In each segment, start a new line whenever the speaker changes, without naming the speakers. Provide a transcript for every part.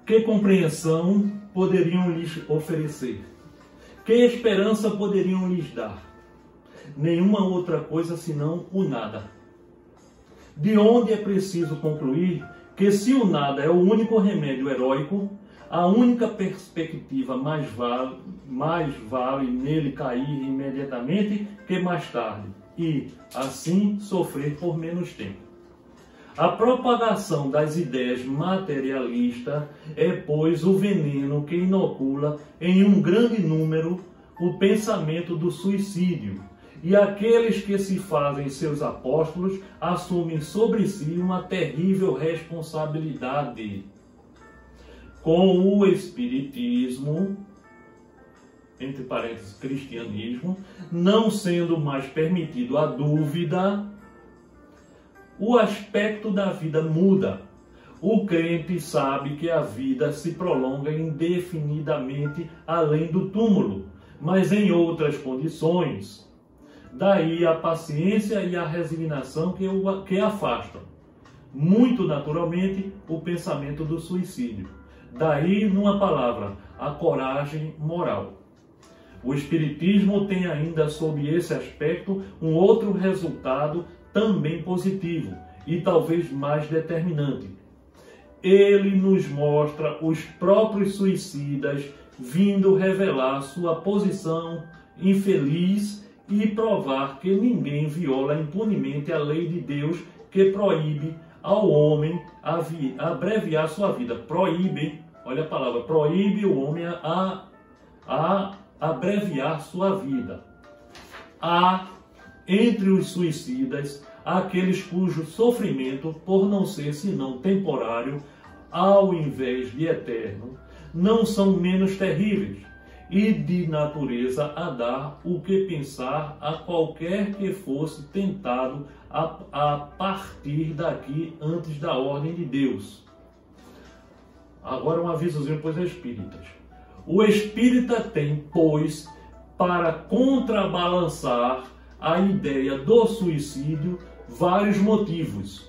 Que compreensão poderiam lhes oferecer? Que esperança poderiam lhes dar? Nenhuma outra coisa senão o nada. De onde é preciso concluir que se o nada é o único remédio heróico, a única perspectiva mais vale nele cair imediatamente que mais tarde, e, assim, sofrer por menos tempo. A propagação das ideias materialistas é, pois, o veneno que inocula em um grande número o pensamento do suicídio, e aqueles que se fazem seus apóstolos assumem sobre si uma terrível responsabilidade. Com o Espiritismo, entre parênteses, cristianismo, não sendo mais permitido a dúvida, o aspecto da vida muda. O crente sabe que a vida se prolonga indefinidamente além do túmulo, mas em outras condições. Daí a paciência e a resignação que afastam, muito naturalmente, o pensamento do suicídio. Daí, numa palavra, a coragem moral. O Espiritismo tem ainda, sob esse aspecto, um outro resultado também positivo e talvez mais determinante. Ele nos mostra os próprios suicidas vindo revelar sua posição infeliz e provar que ninguém viola impunemente a lei de Deus que proíbe ao homem abreviar sua vida. Proíbe, olha a palavra, proíbe o homem a abreviar sua vida. Há entre os suicidas aqueles cujo sofrimento, por não ser senão temporário, ao invés de eterno, não são menos terríveis, e de natureza a dar o que pensar a qualquer que fosse tentado a partir daqui antes da ordem de Deus. Agora um avisozinho para os espíritas. O espírita tem, pois, para contrabalançar a ideia do suicídio, vários motivos.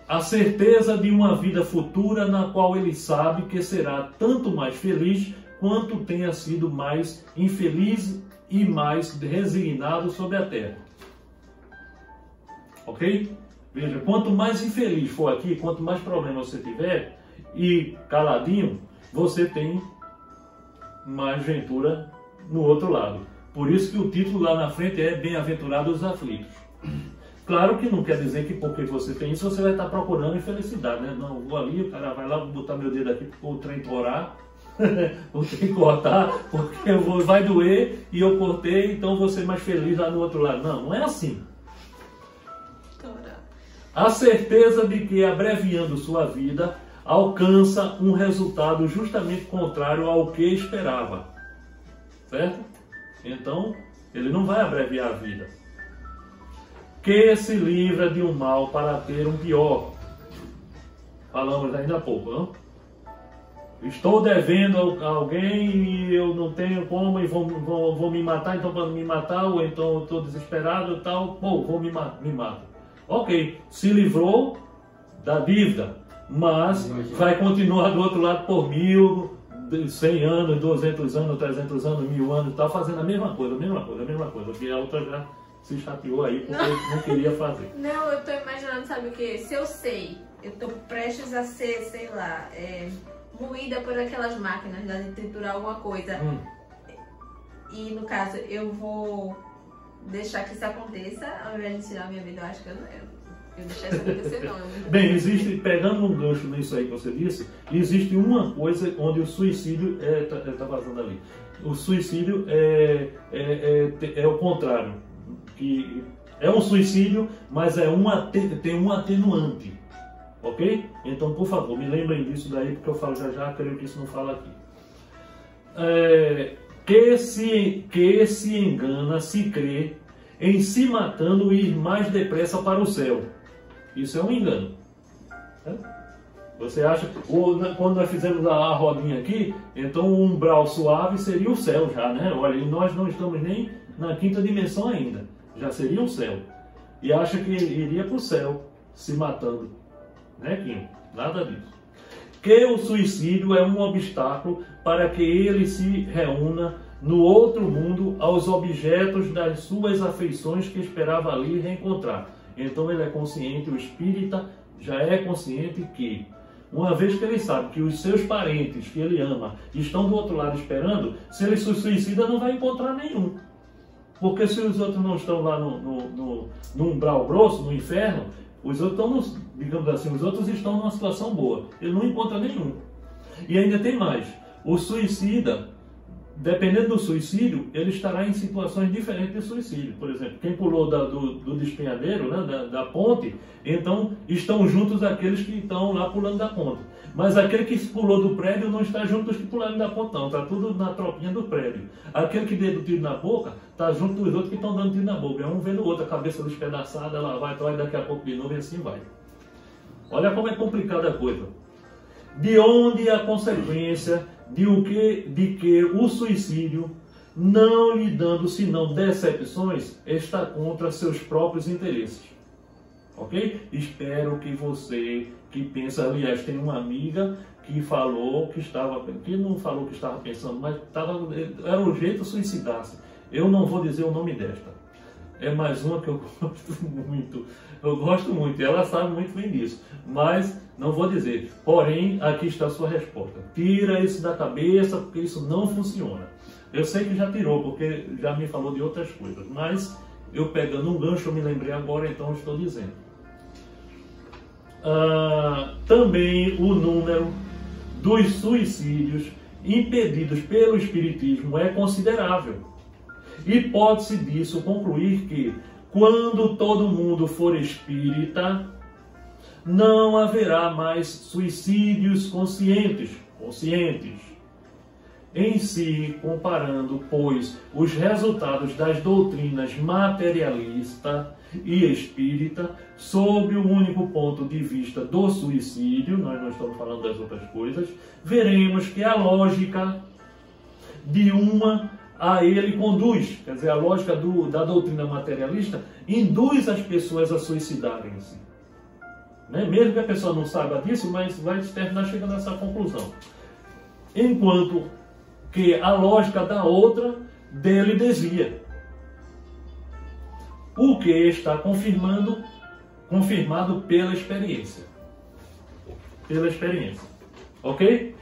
A certeza de uma vida futura na qual ele sabe que será tanto mais feliz quanto tenha sido mais infeliz e mais resignado sobre a terra. Ok? Veja, quanto mais infeliz for aqui, quanto mais problema você tiver e caladinho, você tem mais ventura no outro lado. Por isso que o título lá na frente é Bem-aventurados os aflitos. Claro que não quer dizer que porque você tem isso, você vai estar procurando infelicidade, né? Não, vou ali, o cara vai lá, vou botar meu dedo aqui para o trem torar, vou ter que cortar, porque vai doer e eu cortei, então vou ser mais feliz lá no outro lado. Não, não é assim. A certeza de que, abreviando sua vida, alcança um resultado justamente contrário ao que esperava. Certo? Então, ele não vai abreviar a vida. Que se livra de um mal para ter um pior. Falamos ainda há pouco, não? Estou devendo a alguém e eu não tenho como e vou me matar, então para me matar, ou então estou desesperado e tal, vou me mato. Ok, se livrou da dívida, mas vai continuar do outro lado por 1000, 100 anos, 200 anos, 300 anos, 1000 anos e tal, fazendo a mesma coisa, porque a outra já se chateou aí porque não queria fazer.
Não, eu tô imaginando, sabe o que? Se eu sei, eu tô prestes a ser, sei lá, moída por aquelas máquinas de triturar alguma coisa. E no caso, eu vou deixar que isso aconteça, ao invés de tirar a minha vida, eu acho que eu deixar isso acontecer não.
Bem, existe, pegando um gancho nisso aí que você disse, existe uma coisa onde o suicídio tá vazando ali. O suicídio é o contrário. Que é um suicídio, mas tem um atenuante. Ok? Então, por favor, me lembrem disso daí, porque eu falo já, creio que isso não fala aqui. Que se engana, se crê em se matando e ir mais depressa para o céu. Isso é um engano. Você acha, quando nós fizemos a rodinha aqui, então o umbral suave seria o céu já, né? Olha, e nós não estamos nem na quinta dimensão ainda. Já seria o céu. E acha que iria para o céu se matando. Né, Quinho? Nada disso. que o suicídio é um obstáculo para que ele se reúna no outro mundo aos objetos das suas afeições que esperava ali reencontrar. Então ele é consciente, o espírita já é consciente que, uma vez que ele sabe que os seus parentes que ele ama estão do outro lado esperando, se ele se suicida não vai encontrar nenhum. Porque se os outros não estão lá no umbral grosso, no inferno, os outros estão, digamos assim, os outros estão numa situação boa. Ele não encontra nenhum. E ainda tem mais. O suicida, dependendo do suicídio, ele estará em situações diferentes de suicídio. Por exemplo, quem pulou do despenhadeiro, né, da ponte, então estão juntos aqueles que estão lá pulando da ponte. Mas aquele que pulou do prédio não está junto dos que pularam da ponte, não. Está tudo na tropinha do prédio. Aquele que deu tiro na boca está junto dos outros que estão dando tiro na boca. É um vendo o outro, a cabeça despedaçada, lá vai, daqui a pouco de novo e assim vai. Olha como é complicada a coisa. De onde a consequência de que o suicídio, não lhe dando senão decepções, está contra seus próprios interesses. Ok? Espero que você que pensa, aliás, tem uma amiga que falou que não falou que estava pensando, mas era um jeito de suicidar-se. Eu não vou dizer o nome desta. É mais uma que eu gosto muito, e ela sabe muito bem disso, mas não vou dizer. Porém, aqui está a sua resposta. Tira isso da cabeça, porque isso não funciona. Eu sei que já tirou, porque já me falou de outras coisas, mas eu pegando um gancho, eu me lembrei agora, então eu estou dizendo. Também o número dos suicídios impedidos pelo Espiritismo é considerável. E pode-se disso concluir que, quando todo mundo for espírita, não haverá mais suicídios conscientes. Em si, comparando, pois, os resultados das doutrinas materialista e espírita sob o único ponto de vista do suicídio, nós não estamos falando das outras coisas, veremos que a lógica de uma a ele conduz, quer dizer, a lógica da doutrina materialista induz as pessoas a suicidarem-se. Né? Mesmo que a pessoa não saiba disso, mas vai terminar chegando a essa conclusão. Enquanto que a lógica da outra dele desvia. O que está confirmado pela experiência. Pela experiência. Ok?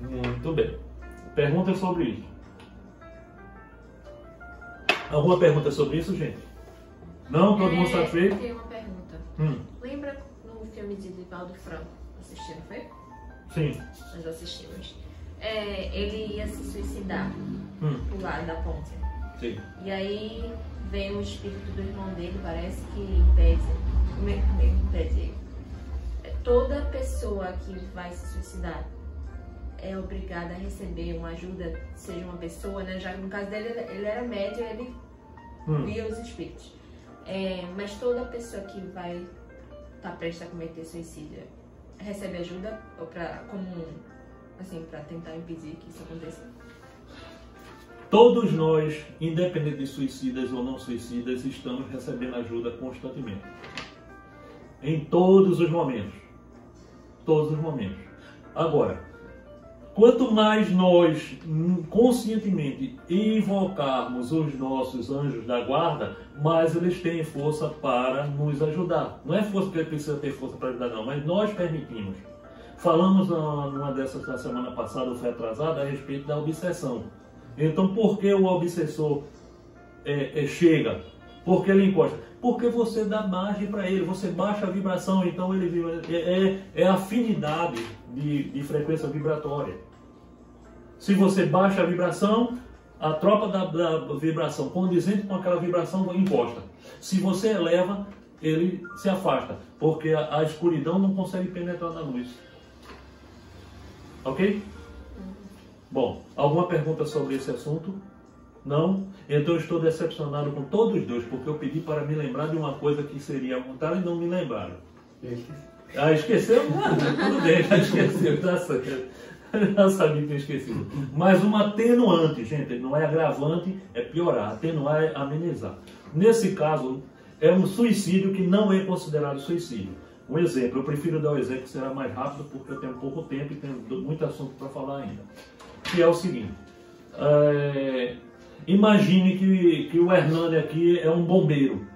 Muito bem. Pergunta sobre isso. Alguma pergunta sobre isso, gente? Não? Todo mundo satisfeito?
Eu tenho uma pergunta. Lembra no filme de Divaldo Franco? Assistiram, foi?
Sim.
Nós assistimos. Ele ia se suicidar, pular da ponte.
Sim.
E aí vem o espírito do irmão dele, parece que impede ele. Toda pessoa que vai se suicidar é obrigada a receber uma ajuda, seja uma pessoa, né? Já no caso dele, ele era médium, ele via os espíritos. Mas toda pessoa que vai estar prestes a cometer suicídio recebe ajuda para tentar impedir que isso aconteça?
Todos nós, independente de suicidas ou não suicidas, estamos recebendo ajuda constantemente. Em todos os momentos. Todos os momentos. Agora, quanto mais nós conscientemente invocarmos os nossos anjos da guarda, mais eles têm força para nos ajudar. Não é força que ele precisa ter força para ajudar, não, mas nós permitimos. Falamos numa dessas na semana passada, ou foi atrasada, a respeito da obsessão. Então, por que o obsessor chega? Por que ele encosta? Porque você dá margem para ele, você baixa a vibração, então ele é afinidade de frequência vibratória. Se você baixa a vibração, a tropa da vibração condizente com aquela vibração encosta. Se você eleva, ele se afasta, porque a escuridão não consegue penetrar na luz. Ok? Bom, alguma pergunta sobre esse assunto? Não? Então eu estou decepcionado com todos os dois, porque eu pedi para me lembrar de uma coisa que seria vontade e não me lembraram. Esqueceu? Tudo bem, já esqueceu, tá certo. Já sabia que tinha esquecido. Mas uma atenuante, gente, não é agravante, é piorar. Atenuar é amenizar. Nesse caso, é um suicídio que não é considerado suicídio. Um exemplo, eu prefiro dar o exemplo que será mais rápido porque eu tenho pouco tempo e tenho muito assunto para falar ainda. Que é o seguinte, imagine que o Hernani aqui é um bombeiro.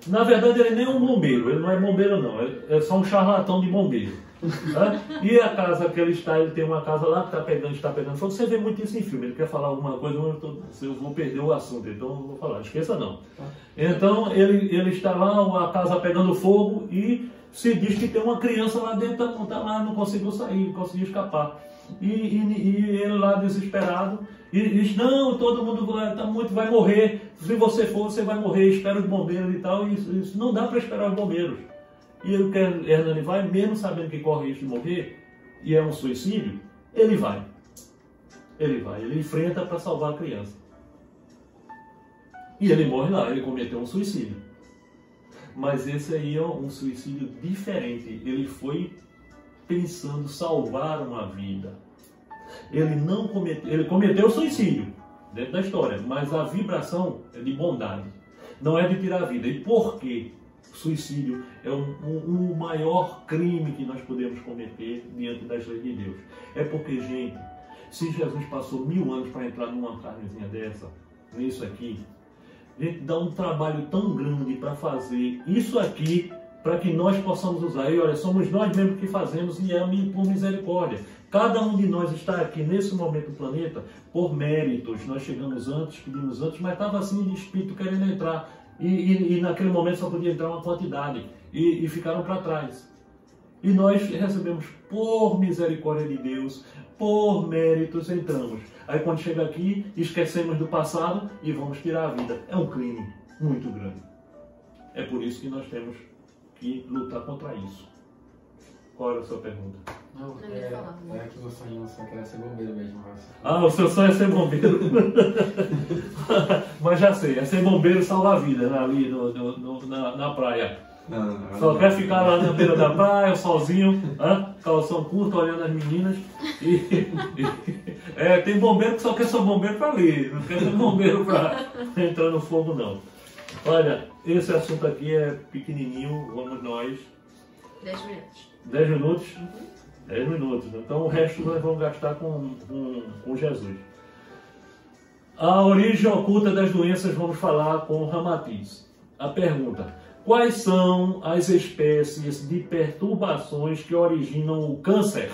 Na verdade ele nem é um bombeiro, ele não é bombeiro não, é só um charlatão de bombeiro. Né? E a casa que ele está, ele tem uma casa lá que está pegando fogo. Você vê muito isso em filme, ele quer falar alguma coisa, eu vou perder o assunto, então eu vou falar, esqueça não. Então ele está lá, a casa pegando fogo e se diz que tem uma criança lá dentro, está lá, não conseguiu sair, não conseguiu escapar. E ele lá desesperado, e diz, não, todo mundo vai morrer, se você for, você vai morrer, espera os bombeiros e tal, e isso não dá para esperar os bombeiros. E o Hernani vai, mesmo sabendo que corre risco de morrer, e é um suicídio, ele vai. Ele enfrenta para salvar a criança. E ele morre lá, ele cometeu um suicídio. Mas esse aí é um suicídio diferente, ele foi pensando salvar uma vida. Ele cometeu suicídio dentro da história, mas a vibração é de bondade, não é de tirar a vida. E por quê? O suicídio é o maior crime que nós podemos cometer diante das leis de Deus. É porque, gente, se Jesus passou 1000 anos para entrar numa carnezinha dessa, nisso aqui, gente, dá um trabalho tão grande para fazer isso aqui, para que nós possamos usar. E olha, somos nós mesmos que fazemos e é por misericórdia. Cada um de nós está aqui nesse momento do planeta por méritos. Nós chegamos antes, pedimos antes, mas estava assim de espírito querendo entrar. E naquele momento só podia entrar uma quantidade. E ficaram para trás. E nós recebemos por misericórdia de Deus, por méritos entramos. Aí quando chega aqui, esquecemos do passado e vamos tirar a vida. É um crime muito grande. É por isso que nós temos que lutar contra isso. Qual era a sua pergunta?
Não, é que o meu sonho só queria ser bombeiro mesmo.
Ah, o seu sonho é ser bombeiro. Mas já sei, é ser bombeiro e salvar a vida, né, ali na praia.
Não,
só quer ficar lá na beira da praia, sozinho, calção curto, olhando as meninas. Tem bombeiro que só quer ser bombeiro para ali, não quer ser bombeiro para entrar no fogo, não. Olha, esse assunto aqui é pequenininho, vamos nós.
10 minutos.
10 minutos?
Uhum.
10 minutos. Então o resto nós vamos gastar com Jesus. A origem oculta das doenças vamos falar com Ramatiz. A pergunta: quais são as espécies de perturbações que originam o câncer?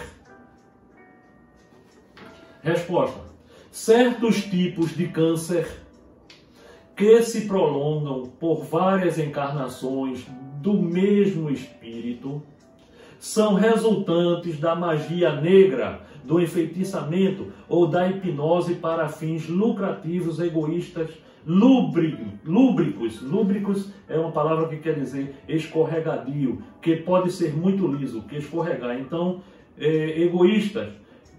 Resposta: certos tipos de câncer que se prolongam por várias encarnações do mesmo espírito são resultantes da magia negra, do enfeitiçamento ou da hipnose para fins lucrativos, egoístas, lúbricos. Lúbricos é uma palavra que quer dizer escorregadio, que pode ser muito liso, que escorregar. Então, egoístas,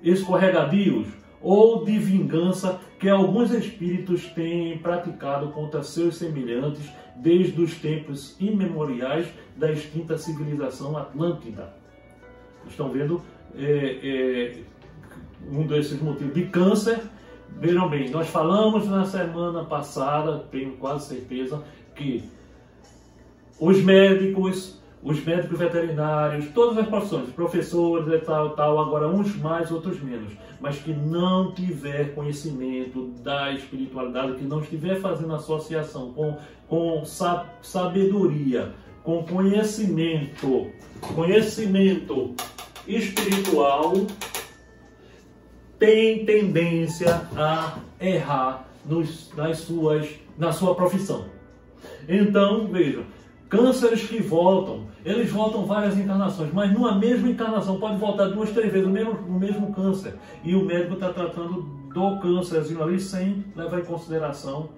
escorregadios, ou de vingança que alguns espíritos têm praticado contra seus semelhantes desde os tempos imemoriais da extinta civilização atlântida. Estão vendo um desses motivos de câncer. Vejam bem, nós falamos na semana passada, tenho quase certeza, que os médicos veterinários, todas as profissões, professores e tal, agora uns mais, outros menos, mas que não tiver conhecimento da espiritualidade, que não estiver fazendo associação com sabedoria, com conhecimento espiritual, tem tendência a errar na sua profissão. Então, vejam, cânceres que eles voltam várias encarnações, mas numa mesma encarnação pode voltar 2, 3 vezes o mesmo câncer. E o médico está tratando do câncerzinho ali sem levar em consideração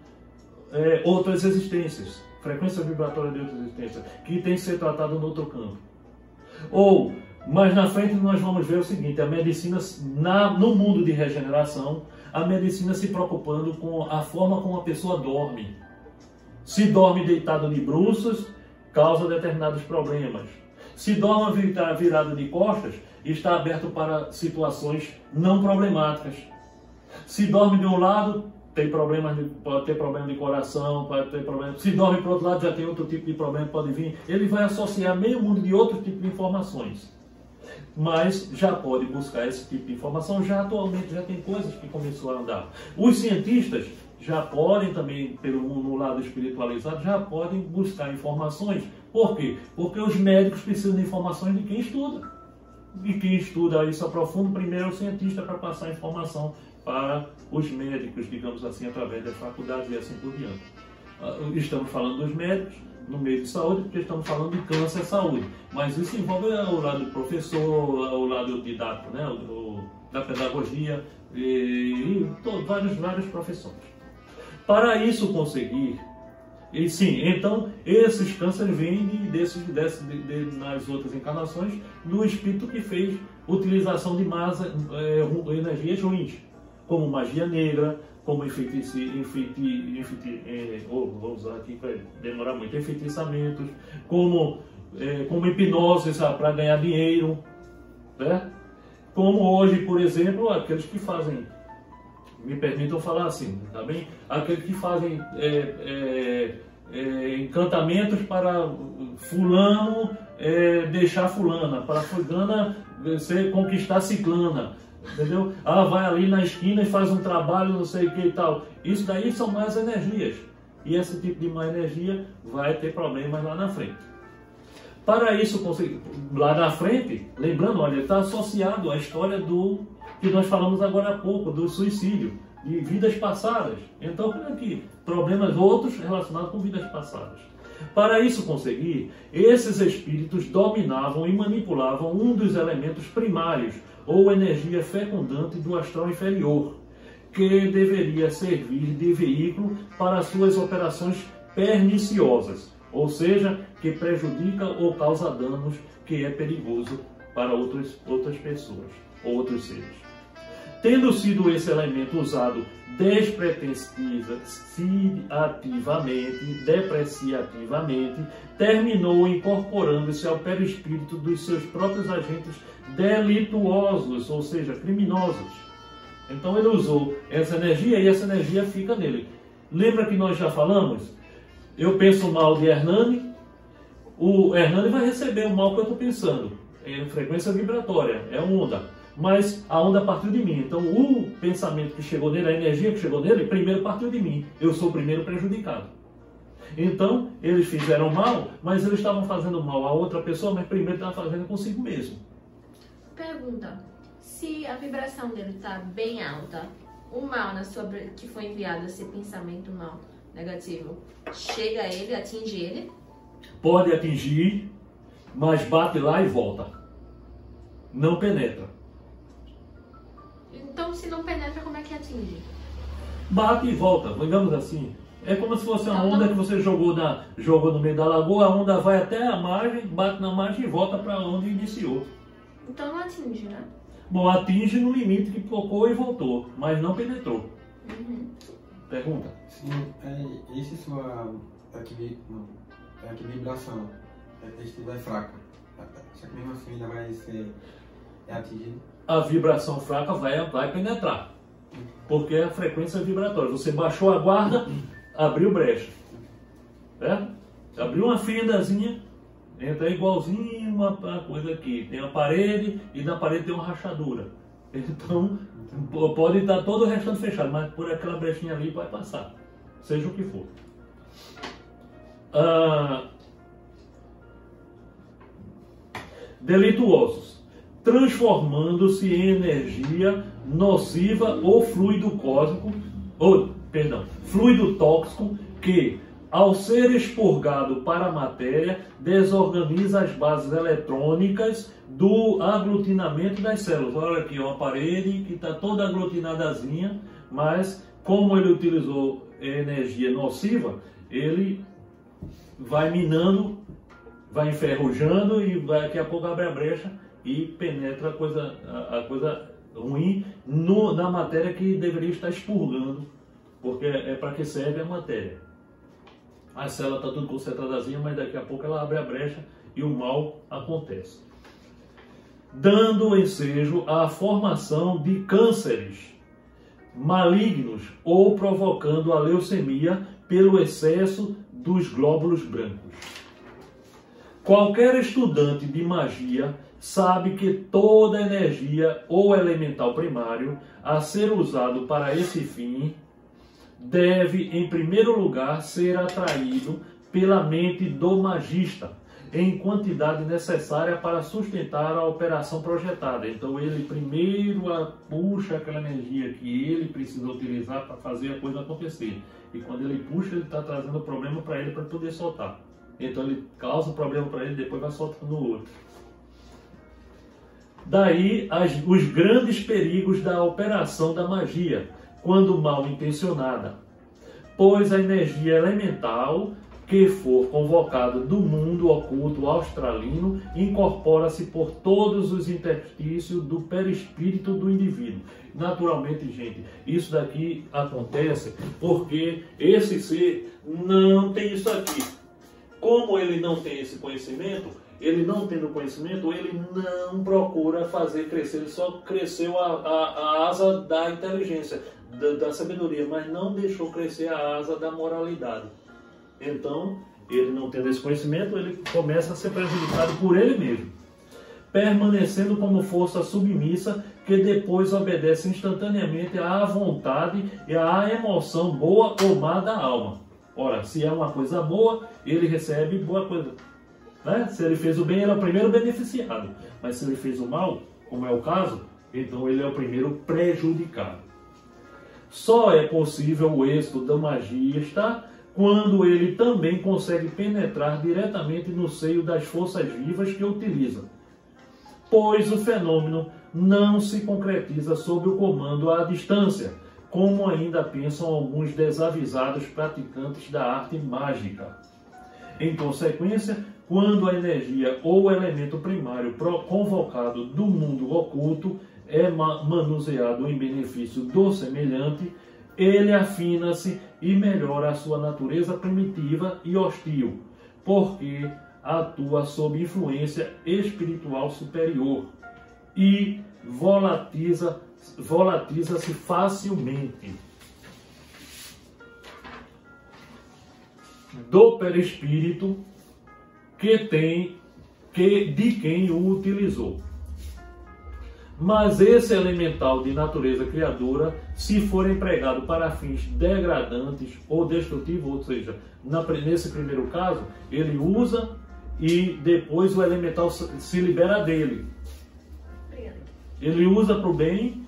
outras existências, frequência vibratória de outras existências, que tem que ser tratado no outro campo. Ou, mais na frente nós vamos ver o seguinte: a medicina, no mundo de regeneração, a medicina se preocupando com a forma como a pessoa dorme. Se dorme deitado de bruços, causa determinados problemas. Se dorme virado de costas, está aberto para situações não problemáticas. Se dorme de um lado, pode ter problema de coração, pode ter problema. Se dorme para o outro lado, já tem outro tipo de problema que pode vir. Ele vai associar meio mundo de outro tipo de informações. Mas já pode buscar esse tipo de informação. Já atualmente já tem coisas que começou a andar. Os cientistas já podem também, no lado espiritualizado, já podem buscar informações. Por quê? Porque os médicos precisam de informações de quem estuda. E quem estuda isso a profundo, primeiro é o cientista para passar a informação para os médicos, digamos assim, através das faculdades e assim por diante. Estamos falando dos médicos no meio de saúde, porque estamos falando de câncer e saúde. Mas isso envolve o lado do professor, o lado didático, né? Da pedagogia e várias profissões. Para isso conseguir, e sim, então esses cânceres vêm nas outras encarnações do espírito que fez utilização de energias ruins, como magia negra, como vou usar aqui para demorar muito, enfeitiçamentos, como hipnose para ganhar dinheiro, né? Como hoje, por exemplo, aqueles que fazem, me permitam falar assim, tá bem? Aqueles que fazem encantamentos para fulano deixar fulana, para fulana conquistar ciclana, entendeu? Vai ali na esquina e faz um trabalho, não sei o que e tal. Isso daí são más energias. E esse tipo de má energia vai ter problemas lá na frente. Para isso conseguir, lá na frente, lembrando, olha, está associado à história que nós falamos agora há pouco, do suicídio, de vidas passadas. Então, aqui, problemas outros relacionados com vidas passadas. Para isso conseguir, esses espíritos dominavam e manipulavam um dos elementos primários, ou energia fecundante do astral inferior, que deveria servir de veículo para suas operações perniciosas, ou seja, que prejudica ou causa danos, que é perigoso para outras pessoas ou outros seres. Tendo sido esse elemento usado depreciativamente, terminou incorporando-se ao perispírito dos seus próprios agentes delituosos, ou seja, criminosos. Então ele usou essa energia e essa energia fica nele. Lembra que nós já falamos? Eu penso mal de Hernani, o Hernani vai receber o mal que eu estou pensando. É frequência vibratória, é onda. Mas a onda partiu de mim. Então o pensamento que chegou nele, a energia que chegou nele, primeiro partiu de mim. Eu sou o primeiro prejudicado. Então eles fizeram mal, mas eles estavam fazendo mal a outra pessoa, mas primeiro estavam fazendo consigo mesmo.
Pergunta: se a vibração dele está bem alta, o mal que foi enviado, esse pensamento mal negativo, chega a ele, atinge ele?
Pode atingir, mas bate lá e volta. Não penetra.
Então, se não penetra, como é que atinge?
Bate e volta, digamos assim. É como se fosse uma onda que você jogou no meio da lagoa, a onda vai até a margem, bate na margem e volta para onde iniciou.
Então não atinge, né?
Bom, atinge no limite que tocou e voltou, mas não penetrou.
Uhum.
Pergunta?
Sim, e se sua vibração estiver fraca, só que mesmo assim ainda vai ser atingido?
A vibração fraca vai penetrar, porque é a frequência vibratória. Você baixou a guarda, abriu brecha, certo? Abriu uma fendazinha, entra igualzinho uma coisa aqui. Tem a parede e na parede tem uma rachadura. Então pode estar todo o restante fechado, mas por aquela brechinha ali vai passar, seja o que for. Delituosos, transformando-se em energia nociva ou fluido fluido tóxico que, ao ser expurgado para a matéria, desorganiza as bases eletrônicas do aglutinamento das células. Olha aqui, uma parede que está toda aglutinadazinha, mas como ele utilizou energia nociva, ele vai minando, vai enferrujando e daqui a pouco abre a brecha e penetra a coisa ruim na matéria que deveria estar expurgando, porque é para que serve a matéria. A célula está tudo concentradazinha, mas daqui a pouco ela abre a brecha e o mal acontece, dando ensejo à formação de cânceres malignos ou provocando a leucemia pelo excesso dos glóbulos brancos. Qualquer estudante de magia sabe que toda energia ou elemental primário a ser usado para esse fim deve, em primeiro lugar, ser atraído pela mente do magista, em quantidade necessária para sustentar a operação projetada. Então ele primeiro puxa aquela energia que ele precisa utilizar para fazer a coisa acontecer. E quando ele puxa, ele está trazendo problema para ele para poder soltar. Então ele causa um problema para ele, depois vai soltando o outro. Daí os grandes perigos da operação da magia, quando mal intencionada, pois a energia elemental que for convocada do mundo oculto australino incorpora-se por todos os interstícios do perispírito do indivíduo. Naturalmente, gente, isso daqui acontece porque esse ser não tem isso aqui. Como ele não tem esse conhecimento, ele não tendo conhecimento, ele não procura fazer crescer, ele só cresceu a asa da inteligência, da sabedoria, mas não deixou crescer a asa da moralidade. Então, ele não tendo esse conhecimento, ele começa a ser prejudicado por ele mesmo, permanecendo como força submissa que depois obedece instantaneamente à vontade e à emoção boa ou má da alma. Ora, se é uma coisa boa, ele recebe boa coisa. Né? Se ele fez o bem, ele é o primeiro beneficiado. Mas se ele fez o mal, como é o caso, então ele é o primeiro prejudicado. Só é possível o êxito da magista quando ele também consegue penetrar diretamente no seio das forças vivas que utiliza, pois o fenômeno não se concretiza sob o comando à distância, como ainda pensam alguns desavisados praticantes da arte mágica. Em consequência, quando a energia ou o elemento primário convocado do mundo oculto é manuseado em benefício do semelhante, ele afina-se e melhora a sua natureza primitiva e hostil, porque atua sob influência espiritual superior e volatiza-se facilmente do perispírito de quem o utilizou. Mas esse elemental de natureza criadora, se for empregado para fins degradantes ou destrutivos, ou seja, nesse primeiro caso, ele usa e depois o elemental se libera dele. Ele usa para o bem,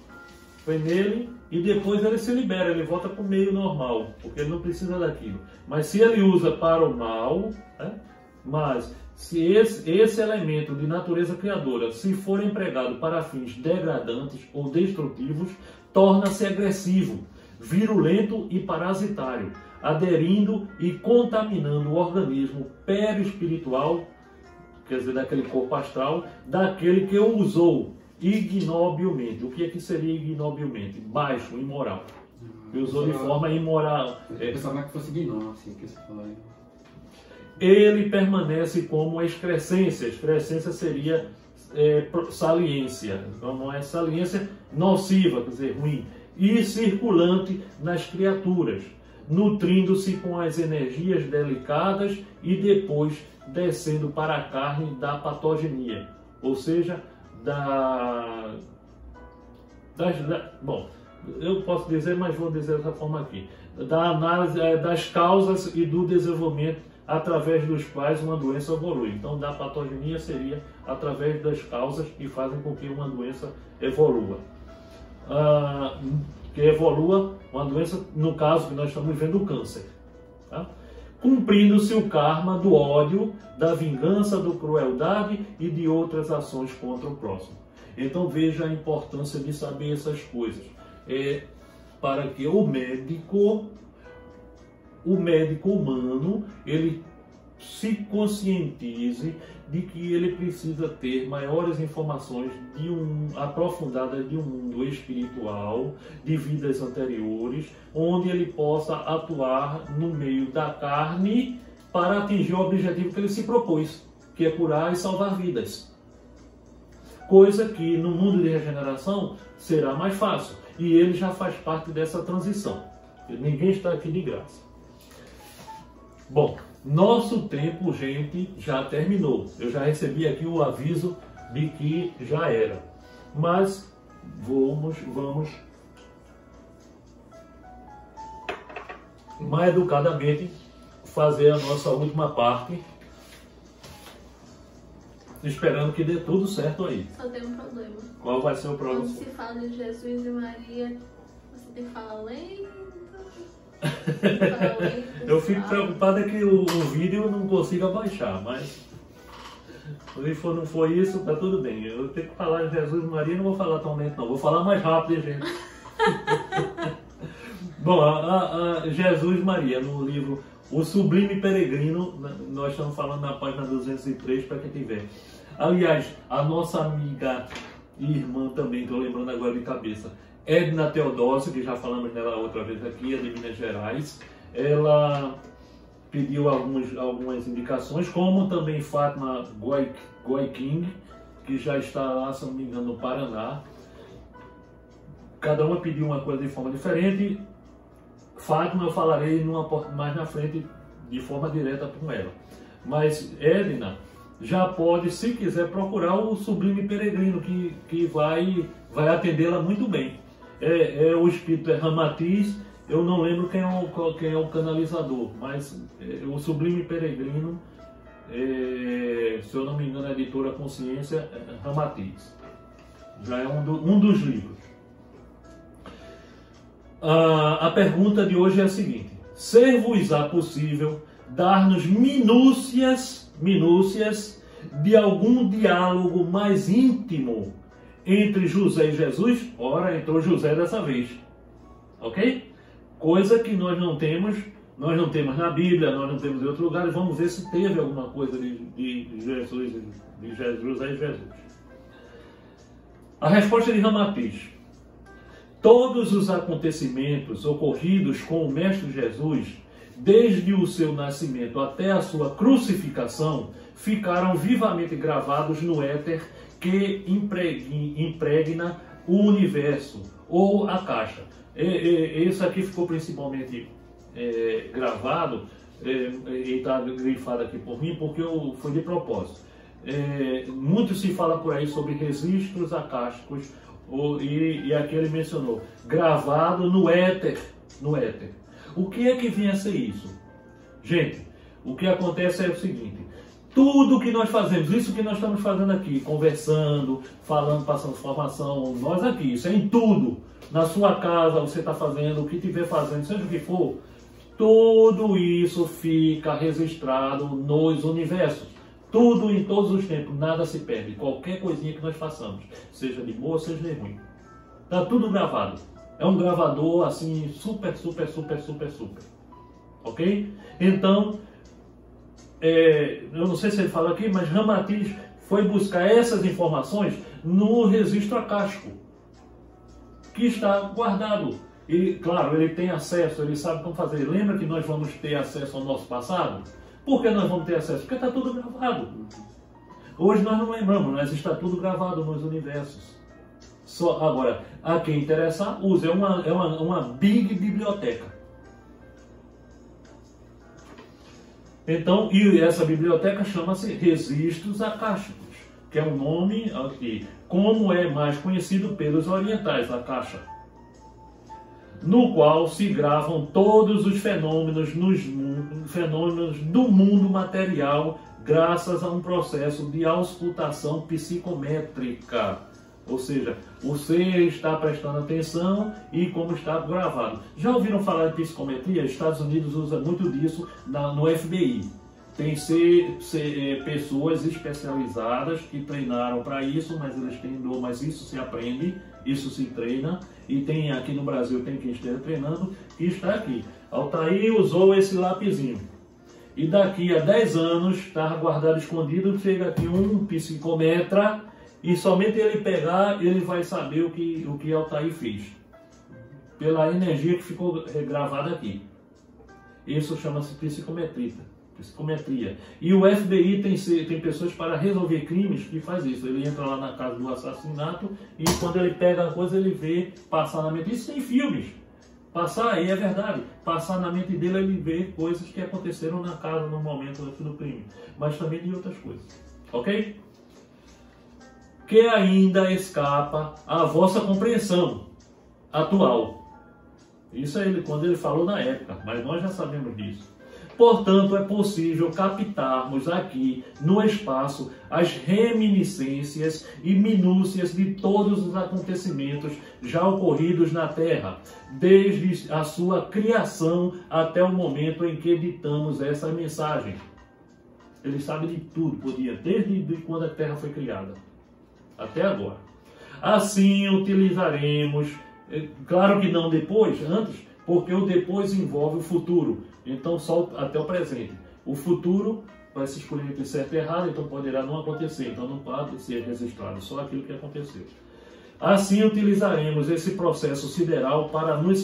foi nele, e depois ele se libera, ele volta para o meio normal, porque ele não precisa daquilo. Mas se ele usa para o mal, né? Mas se esse elemento de natureza criadora, se for empregado para fins degradantes ou destrutivos, torna-se agressivo, virulento e parasitário, aderindo e contaminando o organismo perispiritual, quer dizer, daquele corpo astral, daquele que o usou ignobilmente. O que é que seria ignobilmente? Baixo, imoral. Que usou de forma imoral.
Eu pensava que fosse gnome, assim, que você falou aí.
Ele permanece como excrescência. Excrescência seria saliência. Então não é saliência nociva, quer dizer, ruim. E circulante nas criaturas, nutrindo-se com as energias delicadas e depois descendo para a carne da patogenia. Ou seja, bom, eu posso dizer, mas vou dizer dessa forma aqui. Da análise das causas e do desenvolvimento através dos quais uma doença evolui. Então, da patogenia seria através das causas que fazem com que uma doença evolua. Que evolua uma doença, no caso que nós estamos vendo, o câncer. Tá? Cumprindo-se o karma do ódio, da vingança, da crueldade e de outras ações contra o próximo. Então, veja a importância de saber essas coisas. Para que o médico humano, ele se conscientize de que ele precisa ter maiores informações aprofundadas de um mundo espiritual, de vidas anteriores, onde ele possa atuar no meio da carne para atingir o objetivo que ele se propôs, que é curar e salvar vidas. Coisa que no mundo de regeneração será mais fácil. e ele já faz parte dessa transição. Ninguém está aqui de graça. Bom, nosso tempo, gente, já terminou. Eu já recebi aqui o aviso de que já era. Mas vamos mais educadamente fazer a nossa última parte, esperando que dê tudo certo aí.
Só tem um problema.
Qual vai ser o problema?
Quando se fala de Jesus e Maria, você tem que falar lento.
Eu fico preocupado é que o vídeo eu não consiga baixar, mas se não for isso, tá tudo bem. Eu tenho que falar de Jesus e Maria, não vou falar tão lento não, vou falar mais rápido, gente. Bom, Jesus e Maria, no livro O Sublime Peregrino, nós estamos falando na página 203 para quem tiver. Aliás, a nossa amiga e irmã também, estou lembrando agora de cabeça, Edna Teodósio, que já falamos dela outra vez aqui, é de Minas Gerais, ela pediu algumas indicações, como também Fátima Goiking, que já está lá, se não me engano, no Paraná. Cada uma pediu uma coisa de forma diferente. Fátima eu falarei mais na frente de forma direta com ela. Mas Edna já pode, se quiser, procurar o Sublime Peregrino, que vai atendê-la muito bem. O espírito é Ramatiz, eu não lembro quem é o canalizador, mas o Sublime Peregrino, se eu não me engano, a editora Consciência Ramatiz. Já é um dos livros. A pergunta de hoje é a seguinte: ser-vos-á possível dar-nos minúcias de algum diálogo mais íntimo entre José e Jesus? Ora, entrou José dessa vez, ok? Coisa que nós não temos na Bíblia, nós não temos em outros lugares. Vamos ver se teve alguma coisa de Jesus, de José e Jesus. A resposta de Ramatiz: todos os acontecimentos ocorridos com o Mestre Jesus, desde o seu nascimento até a sua crucificação, ficaram vivamente gravados no éter que impregna o universo, ou a caixa. Esse aqui ficou principalmente gravado, e está grifado aqui por mim, porque foi de propósito. Muito se fala por aí sobre registros acásticos, e aqui ele mencionou, gravado no éter. O que é que vinha a ser isso? Gente, o que acontece é o seguinte: tudo que nós fazemos, isso que nós estamos fazendo aqui, conversando, falando, passando informação, nós aqui, isso é em tudo. Na sua casa você está fazendo, o que estiver fazendo, seja o que for, tudo isso fica registrado nos universos. Tudo em todos os tempos, nada se perde. Qualquer coisinha que nós façamos, seja de boa, seja de ruim. Está tudo gravado. É um gravador assim, super. Ok? Então, eu não sei se ele fala aqui, mas Ramatiz foi buscar essas informações no registro acástico, que está guardado. E, claro, ele tem acesso, ele sabe como fazer. Lembra que nós vamos ter acesso ao nosso passado? Por que nós vamos ter acesso? Porque está tudo gravado. Hoje nós não lembramos, mas está tudo gravado nos universos. Agora, a quem interessar, use. É uma big biblioteca. Então, e essa biblioteca chama-se Registros Acásticos, que é um nome aqui, como é mais conhecido pelos orientais, a caixa, no qual se gravam todos os fenômenos do mundo material, graças a um processo de auscultação psicométrica. Ou seja, o ser está prestando atenção e como está gravado. Já ouviram falar de psicometria? Estados Unidos usa muito disso no FBI. Tem pessoas especializadas que treinaram para isso, mas eles têm dor, mas isso se aprende, isso se treina. E tem aqui no Brasil, tem quem esteja treinando, e está aqui. Altair usou esse lapisinho. E daqui a 10 anos, está guardado escondido, chega aqui um psicometra, e somente ele pegar, ele vai saber o que Altair fez. Pela energia que ficou gravada aqui. Isso chama-se psicometria. psicometria. E o FBI tem pessoas para resolver crimes que faz isso. Ele entra lá na casa do assassinato e quando ele pega a coisa, ele vê passar na mente. Isso tem filmes. Passar, e é verdade, passar na mente dele, ele vê coisas que aconteceram na casa no momento do crime. Mas também de outras coisas. Ok? Que ainda escapa à vossa compreensão atual. Isso é quando ele falou na época, mas nós já sabemos disso. Portanto, é possível captarmos aqui no espaço as reminiscências e minúcias de todos os acontecimentos já ocorridos na Terra, desde a sua criação até o momento em que editamos essa mensagem. Ele sabe de tudo, desde quando a Terra foi criada até agora. Assim utilizaremos, claro que não depois, antes, porque o depois envolve o futuro. Então, só até o presente. O futuro vai se escolher entre certo e errado, então poderá não acontecer. Então, não pode ser registrado só aquilo que aconteceu. Assim, utilizaremos esse processo sideral para nos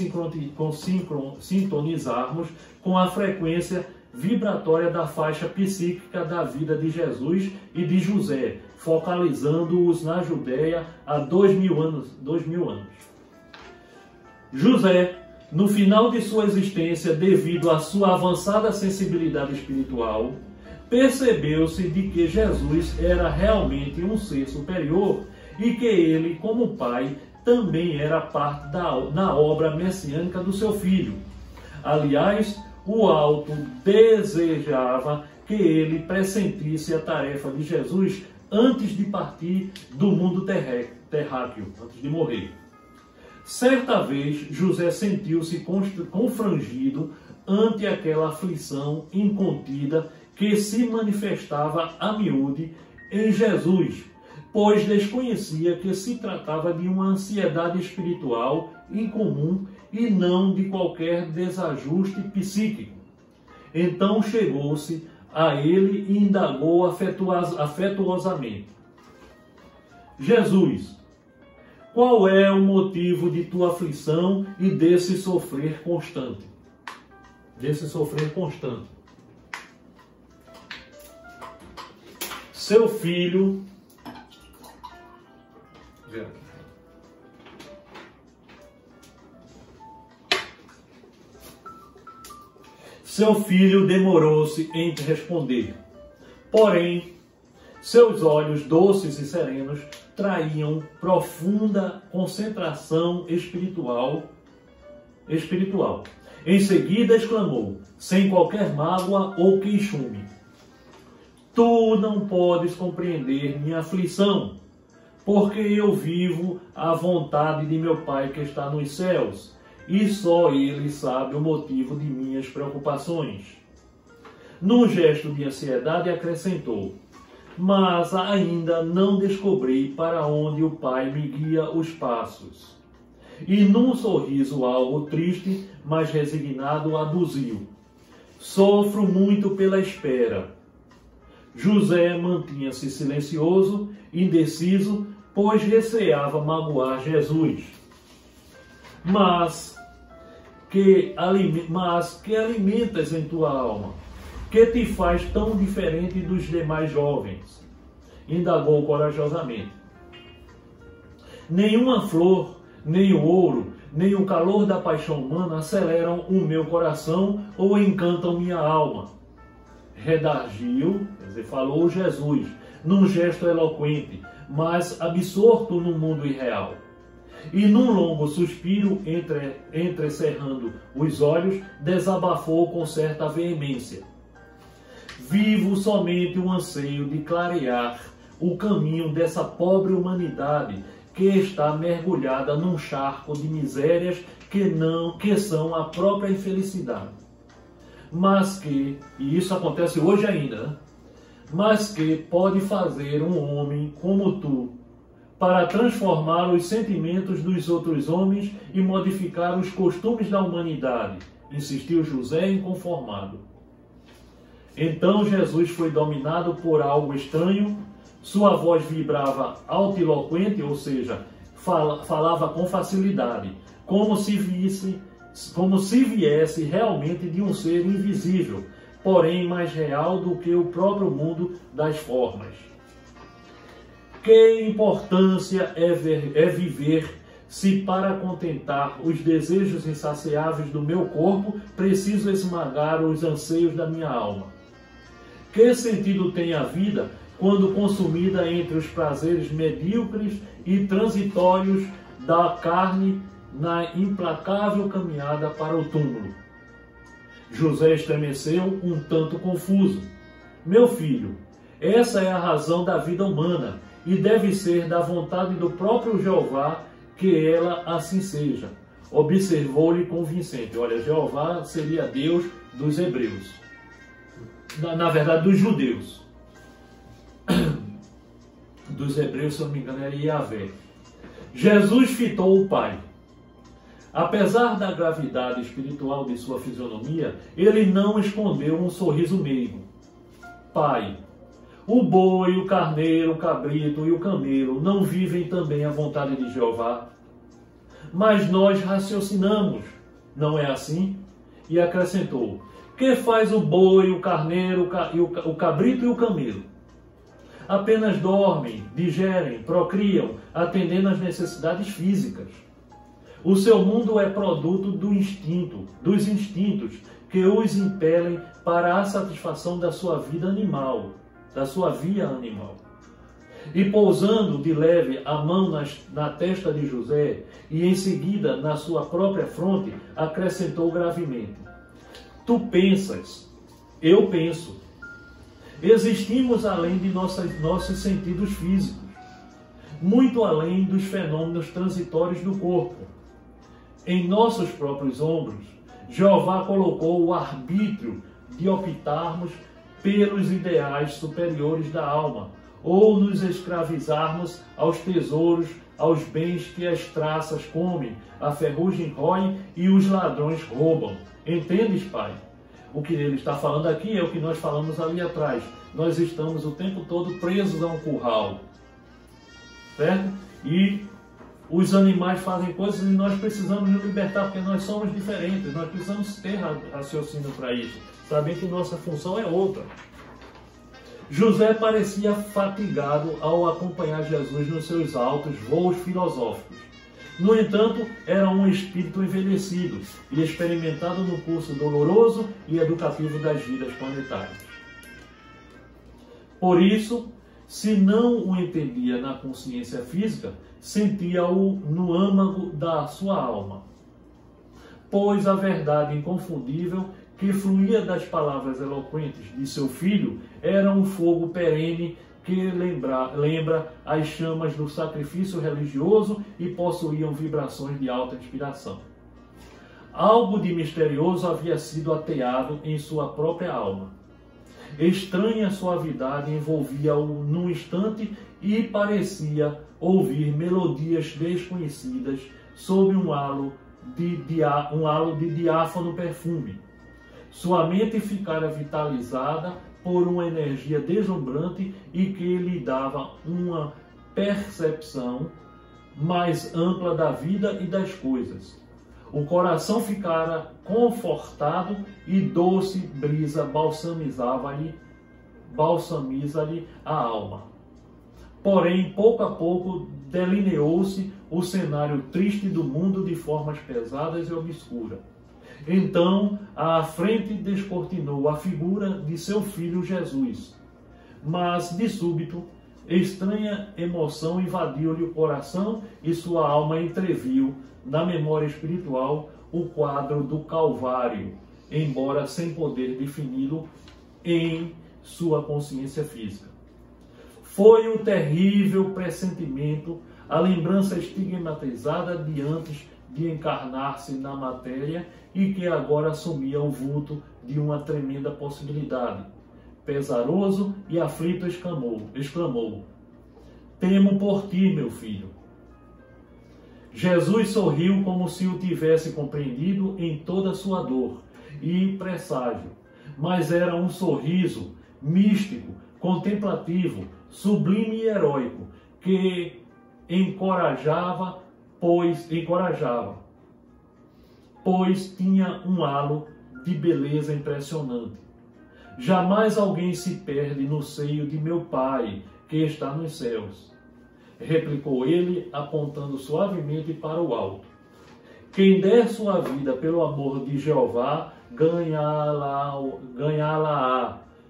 sintonizarmos com a frequência vibratória da faixa psíquica da vida de Jesus e de José, focalizando-os na Judéia há 2000 anos. José, no final de sua existência, devido à sua avançada sensibilidade espiritual, percebeu-se de que Jesus era realmente um ser superior e que ele, como pai, também era parte da obra messiânica do seu filho. Aliás, o Alto desejava que ele pressentisse a tarefa de Jesus antes de partir do mundo terráqueo, antes de morrer. Certa vez, José sentiu-se confrangido ante aquela aflição incontida que se manifestava a miúde em Jesus, pois desconhecia que se tratava de uma ansiedade espiritual incomum e não de qualquer desajuste psíquico. Então chegou-se a ele e indagou afetuosamente: Jesus, qual é o motivo de tua aflição e desse sofrer constante? Seu filho... Seu filho demorou-se em responder. Porém, seus olhos doces e serenos traíam profunda concentração espiritual. Em seguida exclamou, sem qualquer mágoa ou queixume: Tu não podes compreender minha aflição, porque eu vivo à vontade de meu Pai que está nos céus, e só Ele sabe o motivo de minhas preocupações. Num gesto de ansiedade acrescentou: Mas ainda não descobri para onde o Pai me guia os passos. E num sorriso algo triste, mas resignado, aduziu: Sofro muito pela espera. José mantinha-se silencioso, indeciso, pois receava magoar Jesus. Mas que alimentas em tua alma? Que te faz tão diferente dos demais jovens? Indagou corajosamente. Nenhuma flor, nem o ouro, nem o calor da paixão humana aceleram o meu coração ou encantam minha alma. Redarguiu, quer dizer, falou Jesus, num gesto eloquente, mas absorto no mundo irreal. E num longo suspiro, entrecerrando os olhos, desabafou com certa veemência: Vivo somente o anseio de clarear o caminho dessa pobre humanidade que está mergulhada num charco de misérias que são a própria infelicidade. Mas que, e isso acontece hoje ainda, né? Mas que pode fazer um homem como tu para transformar os sentimentos dos outros homens e modificar os costumes da humanidade, insistiu José inconformado. Então Jesus foi dominado por algo estranho, sua voz vibrava altiloquente, ou seja, falava com facilidade, como se viesse realmente de um ser invisível, porém mais real do que o próprio mundo das formas. Que importância é viver se para contentar os desejos insaciáveis do meu corpo preciso esmagar os anseios da minha alma? Que sentido tem a vida quando consumida entre os prazeres medíocres e transitórios da carne na implacável caminhada para o túmulo? José estremeceu, um tanto confuso. Meu filho, essa é a razão da vida humana, e deve ser da vontade do próprio Jeová que ela assim seja. Observou-lhe convincente. Olha, Jeová seria Deus dos hebreus. Na verdade, dos judeus. Dos hebreus, se eu não me engano, era Yahvé. Jesus fitou o pai. Apesar da gravidade espiritual de sua fisionomia, ele não escondeu um sorriso meigo. Pai, o boi, o carneiro, o cabrito e o camelo não vivem também à vontade de Jeová? Mas nós raciocinamos, não é assim? E acrescentou, que faz o boi, o carneiro, o cabrito e o camelo? Apenas dormem, digerem, procriam, atendendo às necessidades físicas. O seu mundo é produto do instinto, dos instintos que os impelem para a satisfação da sua vida animal, da sua via animal. E pousando de leve a mão na testa de José e em seguida na sua própria fronte, acrescentou gravemente, tu pensas, eu penso. Existimos além de nossos sentidos físicos, muito além dos fenômenos transitórios do corpo. Em nossos próprios ombros, Jeová colocou o arbítrio de optarmos pelos ideais superiores da alma, ou nos escravizarmos aos tesouros, aos bens que as traças comem, a ferrugem rói e os ladrões roubam. Entendes, pai? O que ele está falando aqui é o que nós falamos ali atrás. Nós estamos o tempo todo presos a um curral, certo? E os animais fazem coisas e nós precisamos nos libertar, porque nós somos diferentes, nós precisamos ter raciocínio para isso, saber que nossa função é outra. José parecia fatigado ao acompanhar Jesus nos seus altos voos filosóficos. No entanto, era um espírito envelhecido e experimentado no curso doloroso e educativo das vidas planetárias. Por isso, se não o entendia na consciência física, sentia-o no âmago da sua alma. Pois a verdade inconfundível que fluía das palavras eloquentes de seu filho era um fogo perene que lembra as chamas do sacrifício religioso e possuíam vibrações de alta inspiração. Algo de misterioso havia sido ateado em sua própria alma. Estranha suavidade envolvia-o num instante e parecia ouvir melodias desconhecidas sob um halo de diáfano perfume. Sua mente ficara vitalizada por uma energia deslumbrante e que lhe dava uma percepção mais ampla da vida e das coisas. O coração ficara confortado e doce brisa balsamiza-lhe a alma. Porém, pouco a pouco, delineou-se o cenário triste do mundo de formas pesadas e obscuras. Então, à frente descortinou a figura de seu filho Jesus. Mas, de súbito, estranha emoção invadiu-lhe o coração e sua alma entreviu, na memória espiritual, o quadro do Calvário, embora sem poder defini-lo em sua consciência física. Foi um terrível pressentimento, a lembrança estigmatizada de antes de encarnar-se na matéria e que agora assumia o vulto de uma tremenda possibilidade. Pesaroso e aflito exclamou, temo por ti, meu filho. Jesus sorriu como se o tivesse compreendido em toda a sua dor e presságio, mas era um sorriso místico, contemplativo, sublime e heróico, que encorajava, pois tinha um halo de beleza impressionante. jamais alguém se perde no seio de meu Pai, que está nos céus. Replicou ele, apontando suavemente para o alto. Quem der sua vida pelo amor de Jeová, ganhá-la-á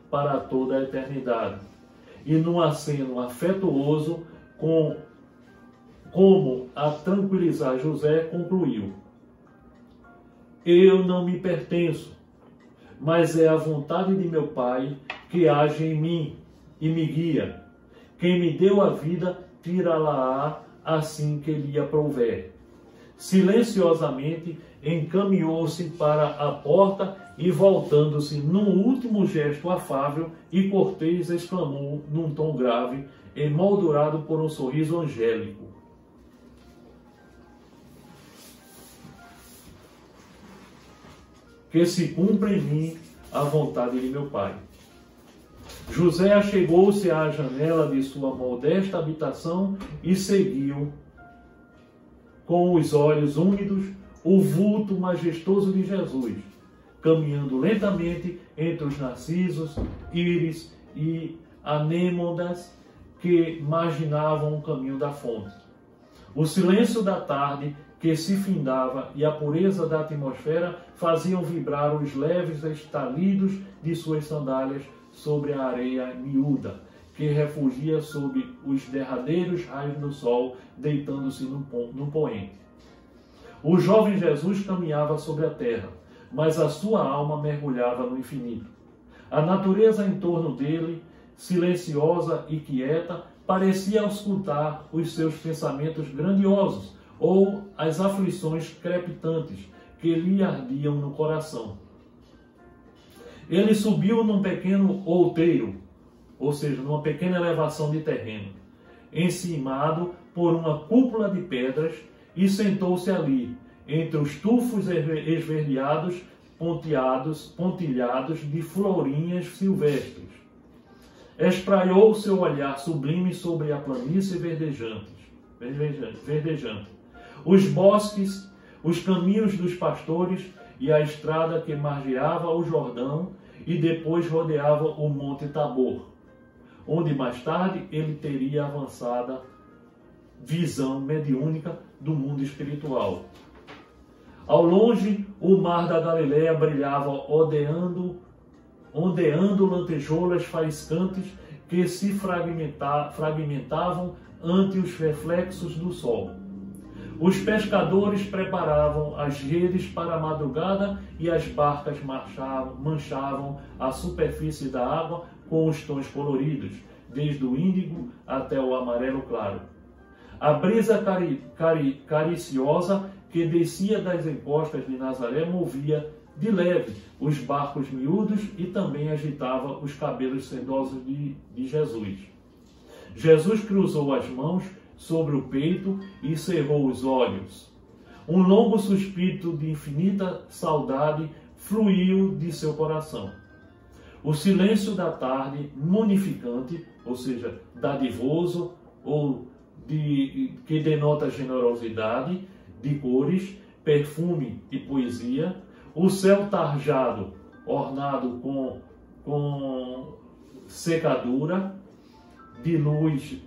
para toda a eternidade. E num aceno afetuoso, como a tranquilizar José, concluiu: eu não me pertenço, mas é a vontade de meu Pai que age em mim e me guia. Quem me deu a vida, tirá-la-á assim que lhe aprouver. Silenciosamente encaminhou-se para a porta e, voltando-se num último gesto afável e cortês, exclamou num tom grave, emoldurado por um sorriso angélico: que se cumpra em mim a vontade de meu Pai. José achegou-se à janela de sua modesta habitação e seguiu, com os olhos úmidos, o vulto majestoso de Jesus, caminhando lentamente entre os narcisos, íris e anêmonas que marginavam o caminho da fonte. O silêncio da tarde que se findava e a pureza da atmosfera faziam vibrar os leves estalidos de suas sandálias sobre a areia miúda, que refugia sob os derradeiros raios do sol, deitando-se num poente. O jovem Jesus caminhava sobre a terra, mas a sua alma mergulhava no infinito. A natureza em torno dele, silenciosa e quieta, parecia auscultar os seus pensamentos grandiosos ou as aflições crepitantes que lhe ardiam no coração. Ele subiu num pequeno outeiro, ou seja, numa pequena elevação de terreno, encimado por uma cúpula de pedras, e sentou-se ali, entre os tufos esverdeados, pontilhados de florinhas silvestres. Espraiou seu olhar sublime sobre a planície verdejante, os bosques, os caminhos dos pastores e a estrada que margeava o Jordão e depois rodeava o Monte Tabor, onde mais tarde ele teria avançada visão mediúnica do mundo espiritual. Ao longe, o mar da Galileia brilhava ondeando lantejoulas faiscantes que se fragmentavam ante os reflexos do sol. Os pescadores preparavam as redes para a madrugada e as barcas manchavam a superfície da água com os tons coloridos, desde o índigo até o amarelo claro. A brisa cariciosa que descia das encostas de Nazaré movia de leve os barcos miúdos e também agitava os cabelos sedosos de Jesus. Jesus cruzou as mãos sobre o peito e cerrou os olhos. Um longo suspiro de infinita saudade fluiu de seu coração. O silêncio da tarde, munificante, ou seja, dadivoso, que denota generosidade, de cores, perfume e poesia, o céu tarjado, ornado com cercadura de luz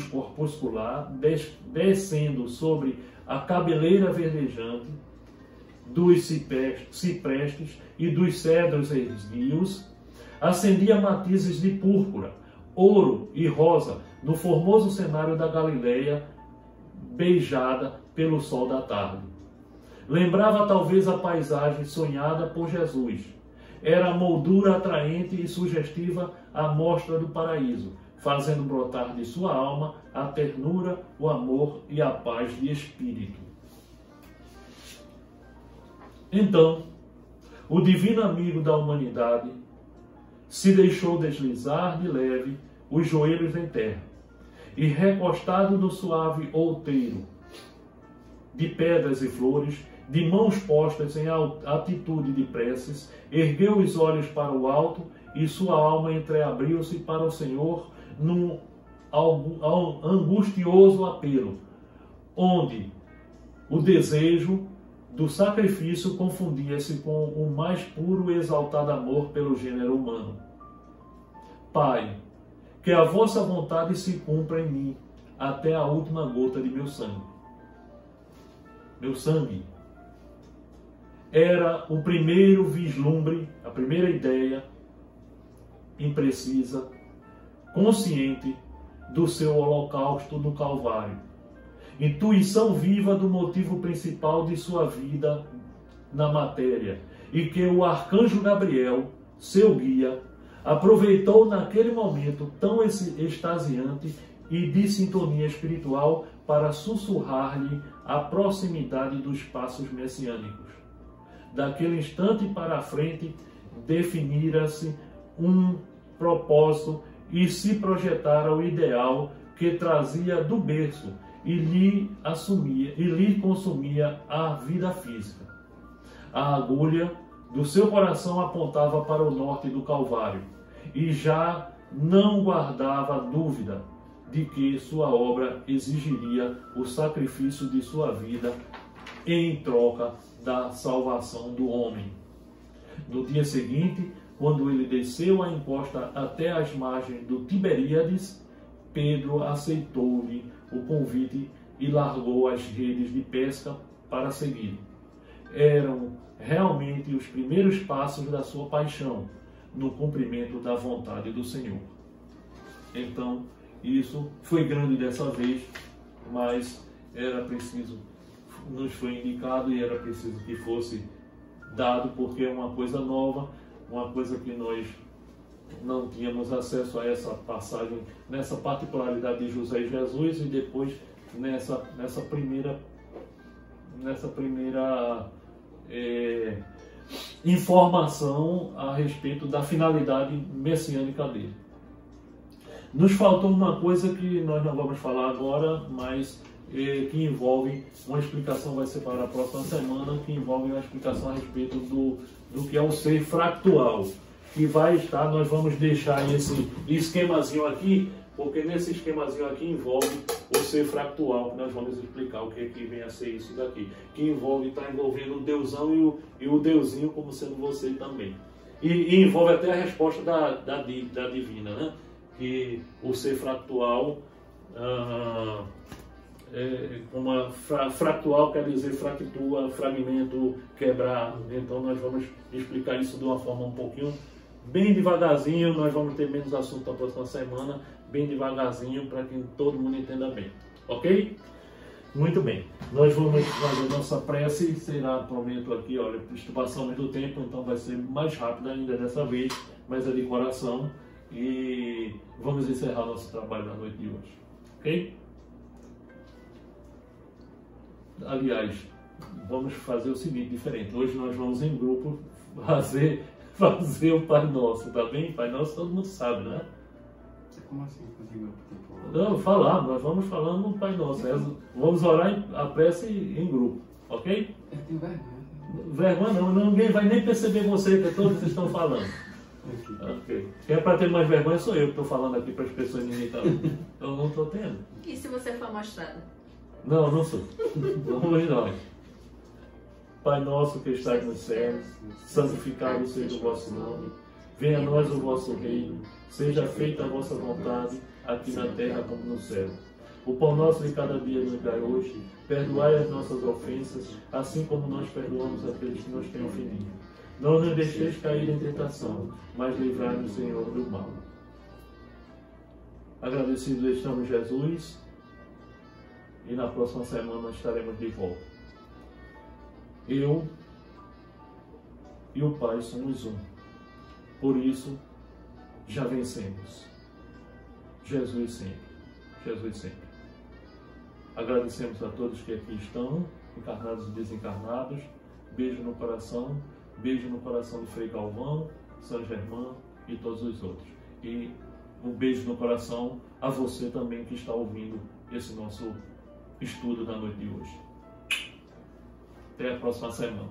corpuscular, descendo sobre a cabeleira verdejante dos ciprestes e dos cedros esguios, acendia matizes de púrpura, ouro e rosa no formoso cenário da Galileia, beijada pelo sol da tarde. Lembrava talvez a paisagem sonhada por Jesus. Era a moldura atraente e sugestiva à mostra do paraíso, fazendo brotar de sua alma a ternura, o amor e a paz de espírito. Então, o divino amigo da humanidade se deixou deslizar de leve os joelhos em terra, e recostado no suave outeiro de pedras e flores, de mãos postas em atitude de preces, ergueu os olhos para o alto e sua alma entreabriu-se para o Senhor num angustioso apelo, onde o desejo do sacrifício confundia-se com o mais puro e exaltado amor pelo gênero humano. Pai, que a vossa vontade se cumpra em mim até a última gota de meu sangue. Meu sangue era o primeiro vislumbre, a primeira ideia imprecisa, consciente do seu holocausto no Calvário. Intuição viva do motivo principal de sua vida na matéria, e que o arcanjo Gabriel, seu guia, aproveitou naquele momento tão extasiante e de sintonia espiritual para sussurrar-lhe a proximidade dos passos messiânicos. Daquele instante para a frente, definira-se um propósito e se projetara o ideal que trazia do berço e lhe consumia a vida física. A agulha do seu coração apontava para o norte do Calvário e já não guardava dúvida de que sua obra exigiria o sacrifício de sua vida em troca da salvação do homem. No dia seguinte, quando ele desceu a encosta até as margens do Tiberíades, Pedro aceitou-lhe o convite e largou as redes de pesca para segui-lo. Eram realmente os primeiros passos da sua paixão no cumprimento da vontade do Senhor. Então, isso foi grande dessa vez, mas era preciso, nos foi indicado e era preciso que fosse dado, porque é uma coisa nova, uma coisa que nós não tínhamos acesso a essa passagem, nessa particularidade de José e Jesus, e depois nessa primeira informação a respeito da finalidade messiânica dele. Nos faltou uma coisa que nós não vamos falar agora, mas que envolve uma explicação, vai ser para a próxima semana, que envolve uma explicação a respeito do que é o ser fractual, que vai estar, nós vamos deixar esse esquemazinho aqui, porque nesse esquemazinho aqui envolve o ser fractual, que nós vamos explicar o que é que vem a ser isso daqui, que está envolvendo o deusão e o deusinho como sendo você também. E envolve até a resposta da divina, né? Que o ser fractual, fractual quer dizer fractua, fragmento, quebrar. Então nós vamos explicar isso de uma forma um pouquinho, bem devagarzinho. Nós vamos ter menos assunto na próxima semana, bem devagarzinho, para que todo mundo entenda bem, ok? Muito bem, nós vamos fazer nossa prece, será, prometo aqui, olha, estimações do tempo, então vai ser mais rápido ainda dessa vez, mas é de coração. E vamos encerrar nosso trabalho na noite de hoje, ok? Aliás, vamos fazer o seguinte, diferente. Hoje nós vamos em grupo fazer o Pai Nosso, tá bem? Pai Nosso todo mundo sabe, né?
Como assim fazer grupo?
Não, falar, nós vamos falando o Pai Nosso. Vamos orar a prece em grupo, ok?
Eu tenho vergonha.
Vergonha não, ninguém vai nem perceber você, que todos estão falando. Ok. Quem é para ter mais vergonha sou eu que estou falando aqui para as pessoas ninguém está vendo. Eu não estou tendo.
E se você for mostrado?
Não, não sou. Vamos nós. Pai nosso que estás nos céus, santificado seja o vosso nome. Venha a nós o vosso reino. Seja feita a vossa vontade, aqui na terra como no céu. O pão nosso de cada dia nos dai hoje. Perdoai as nossas ofensas, assim como nós perdoamos aqueles que nos têm ofendido. Não nos deixeis cair em tentação, mas livrai-nos, Senhor, do mal. Agradecidos estamos, Jesus, e na próxima semana estaremos de volta. Eu e o Pai somos um. Por isso, já vencemos. Jesus sempre. Jesus sempre. Agradecemos a todos que aqui estão, encarnados e desencarnados. Beijo no coração. Beijo no coração de Frei Galvão, São Germán e todos os outros. E um beijo no coração a você também que está ouvindo esse nosso estudo da noite de hoje. Até a próxima semana.